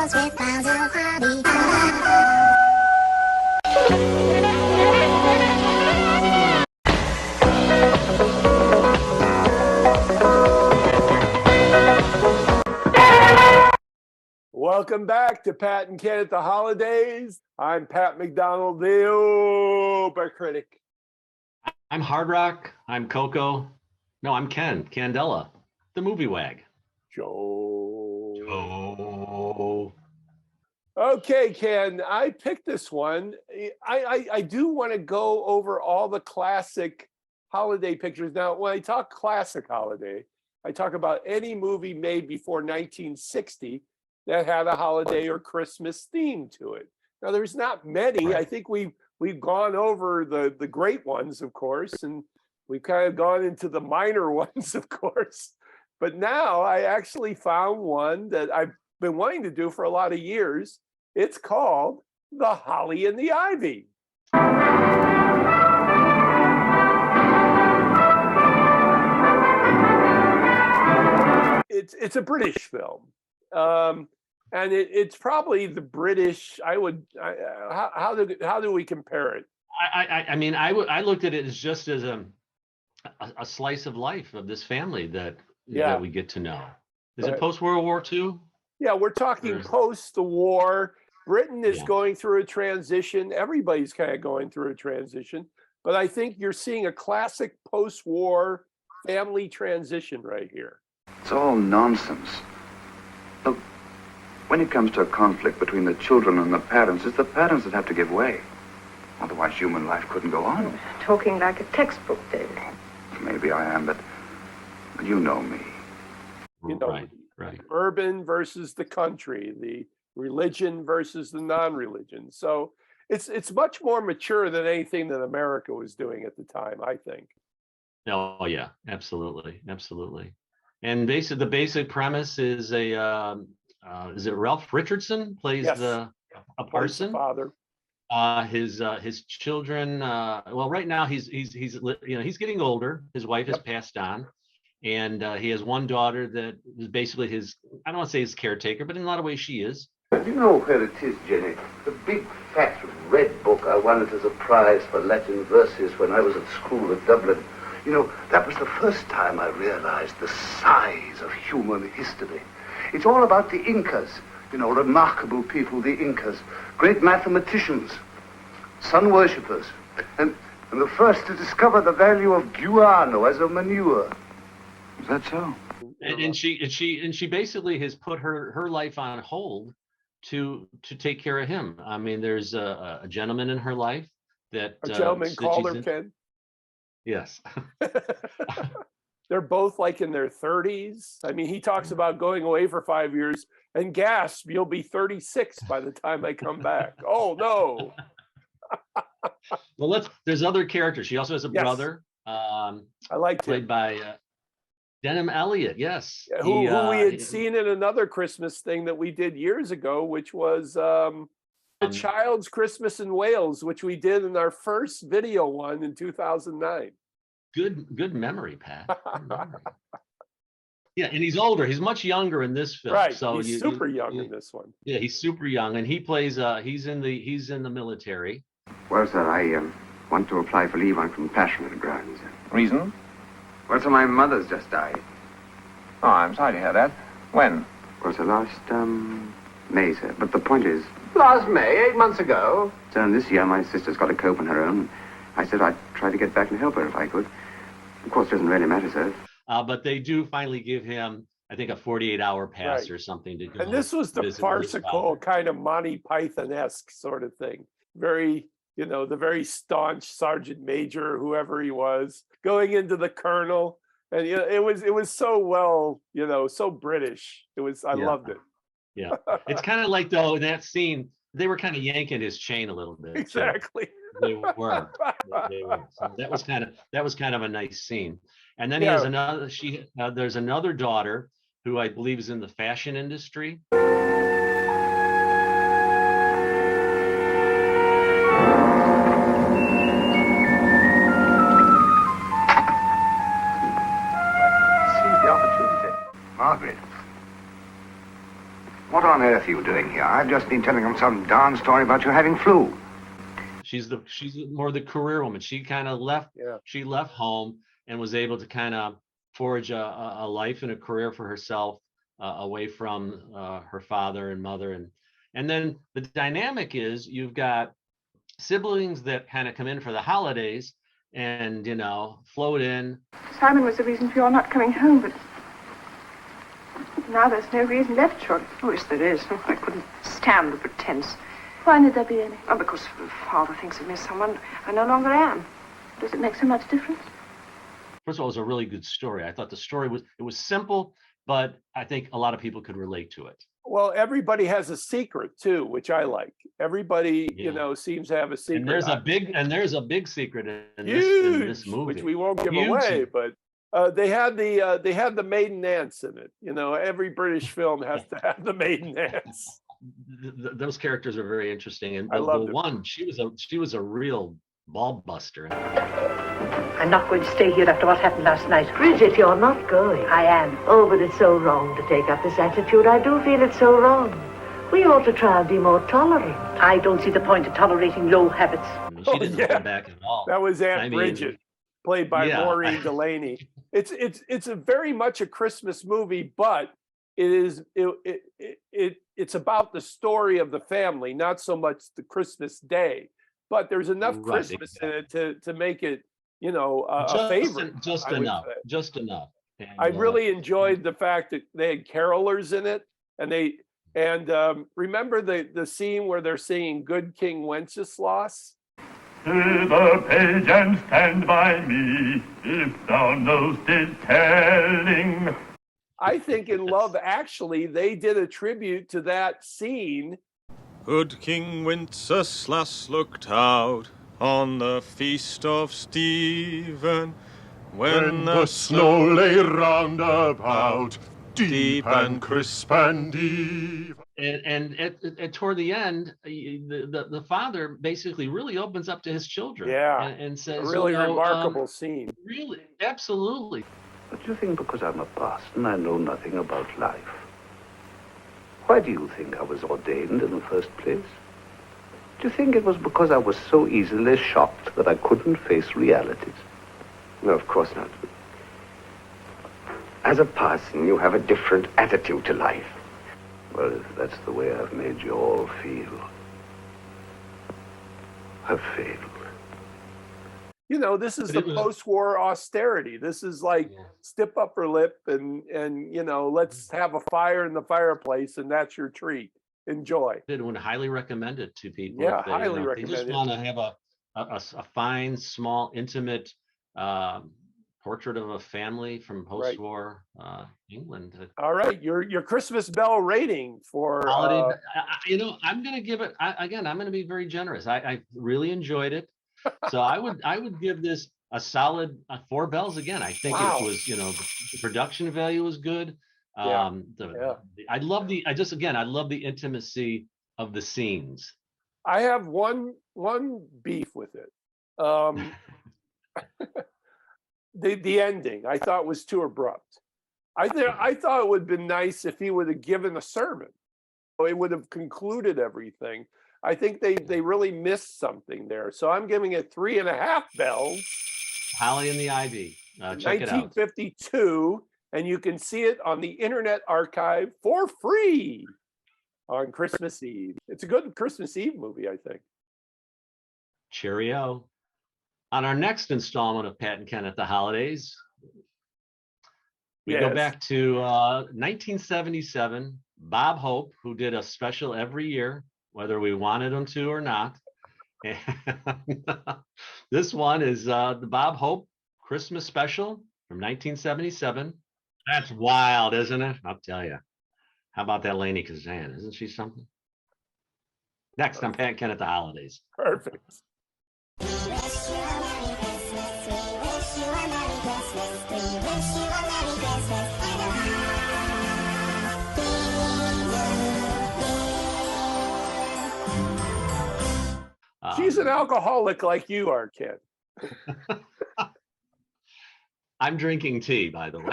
outdoors with miles of hobby. Welcome back to Pat and Ken at the Holidays. I'm Pat McDonald, the Uber critic. I'm Hard Rock. I'm Coco. No, I'm Ken Candela, the movie wag. Joe. Okay, Ken, I picked this one. I do want to go over all the classic holiday pictures. Now, when I talk classic holiday, I talk about any movie made before 1960 that had a holiday or Christmas theme to it. Now, there's not many. Right. I think we've gone over the great ones, of course, and we've kind of gone into the minor ones, of course. But now I actually found one that I've been wanting to do for a lot of years. It's called The Holly and the Ivy. It's a British film. And it's probably the British. How do we compare it? I mean, I looked at it as just as a slice of life of this family that we get to know. Is it post World War II? Yeah, we're talking post the war. Britain is going through a transition. Everybody's kind of going through a transition. But I think you're seeing a classic post-war family transition right here. It's all nonsense. Look, when it comes to a conflict between the children and the parents, it's the parents that have to give way. Otherwise, human life couldn't go on. Talking like a textbook, David. Maybe I am, but you know me. You know, right. Urban versus the country, the religion versus the non-religion. So it's much more mature than anything that America was doing at the time, I think. Oh yeah, absolutely. And the basic premise is is it Ralph Richardson plays a parson? Father. His children. Well, right now he's getting older. His wife has passed on, and he has one daughter that is basically his. I don't want to say his caretaker, but in a lot of ways she is. Do you know where it is, Jenny? The big fat red book I won it as a prize for Latin verses when I was at school at Dublin. You know, that was the first time I realized the size of human history. It's all about the Incas, you know, remarkable people, the Incas, great mathematicians, sun worshippers, and the first to discover the value of guano as a manure. Is that so? And she basically has put her life on hold to take care of him. I mean, there's a gentleman in her life that a gentleman called her Ken. Yes. They're both like in their 30s. I mean, he talks about going away for 5 years and gasp, you'll be 36 by the time I come back. Oh, no. Well, there's other characters. She also has a brother. I like played by Denham Elliott. Yes. Who we had seen in another Christmas thing that we did years ago, which was A Child's Christmas in Wales, which we did in our first video one in 2009. Good memory, Pat. Good memory. Yeah, and he's older. He's much younger in this film. Right. So he's super young in this one. Yeah, he's super young, and he plays. He's in the military. Well, sir, I want to apply for leave on compassionate grounds. Reason? Well, sir, my mother's just died. Oh, I'm sorry to hear that. When? Well, sir, last May, sir. But the point is, Last May, 8 months ago. sir, and this year my sister's got a cope on her own. I said I'd try to get back and help her if I could. Of course, it doesn't really matter, sir. But they do finally give him, I think, a 48-hour pass or something to go. And this was the farcical kind of Monty Python-esque sort of thing. Very, the very staunch Sergeant Major, whoever he was, going into the colonel. And it was so well, so British. I loved it. Yeah. It's kind of like, though, in that scene, they were kind of yanking his chain a little bit. Exactly. They were. So that was kind of a nice scene. And then he has another. There's another daughter who I believe is in the fashion industry. Seize the opportunity. Margaret. What on earth are you doing here? I've just been telling them some darn story about you having flu. She's more the career woman. She kind of left. Yeah. She left home and was able to kind of forge a life and a career for herself away from her father and mother. And then the dynamic is you've got siblings that kind of come in for the holidays and, float in. Simon was the reason for your not coming home, but now there's no reason left, surely. Oh, yes, there is. I couldn't stand the pretense. Why need there be any? Oh, because Father thinks of me as someone I no longer am. Does it make so much difference? First of all, it was a really good story. I thought the story was simple, but I think a lot of people could relate to it. Well, everybody has a secret too, which I like. Everybody, seems to have a secret. And there's a big secret in this movie, which we won't give away. But they had the maiden aunts in it. Every British film has to have the maiden aunts. Those characters are very interesting, and I loved the one she was a real ball buster. I'm not going to stay here after what happened last night. Bridget, you're not going. I am. Oh, but it's so wrong to take up this attitude. I do feel it's so wrong. We ought to try and be more tolerant. I don't see the point of tolerating low habits. She didn't come back at all. That was Aunt Bridget, played by Maureen Delaney. It's a very much a Christmas movie, but it's about the story of the family, not so much the Christmas day. But there's enough Christmas in it to make it, a favorite. Just enough. And, I really enjoyed the fact that they had carolers in it, and remember the scene where they're singing "Good King Wenceslas." To the page and stand by me, if thou knowst it telling. I think in Love Actually, they did a tribute to that scene. Good King Wenceslas looked out on the feast of Stephen, when the snow lay round about, deep and crisp and even. And toward the end, the father basically really opens up to his children. Yeah, and says, a really remarkable scene. Really, absolutely. But you think because I'm a parson, I know nothing about life? Why do you think I was ordained in the first place? Do you think it was because I was so easily shocked that I couldn't face realities? No, of course not. As a parson, you have a different attitude to life. Well, if that's the way I've made you all feel, I've failed. This is the post-war austerity. This is like stiff upper lip and let's have a fire in the fireplace and that's your treat. Enjoy. I would highly recommend it to people. Yeah, highly recommend it. They just want to have a fine, small, intimate portrait of a family from post-war England. All right, your Christmas Bell rating for holiday. I'm going to give it again. I'm going to be very generous. I really enjoyed it. So I would give this a solid 4 bells again. I think it was, the production value was good. I love the intimacy of the scenes. I have one beef with it. The ending I thought was too abrupt. I thought it would have been nice if he would have given a sermon. It would have concluded everything. I think they really missed something there. So I'm giving it 3.5 bells. Holly and the Ivy. Check it out. 1952, and you can see it on the Internet Archive for free on Christmas Eve. It's a good Christmas Eve movie, I think. Cheerio. On our next installment of Pat and Ken at the Holidays, we go back to 1977. Bob Hope, who did a special every year, whether we wanted him to or not. And this one is the Bob Hope Christmas special from 1977. That's wild, isn't it? I'll tell you. How about that Lainey Kazan? Isn't she something? Next on Pat and Ken at the Holidays. Perfect. She's an alcoholic like you are, Ken. I'm drinking tea, by the way.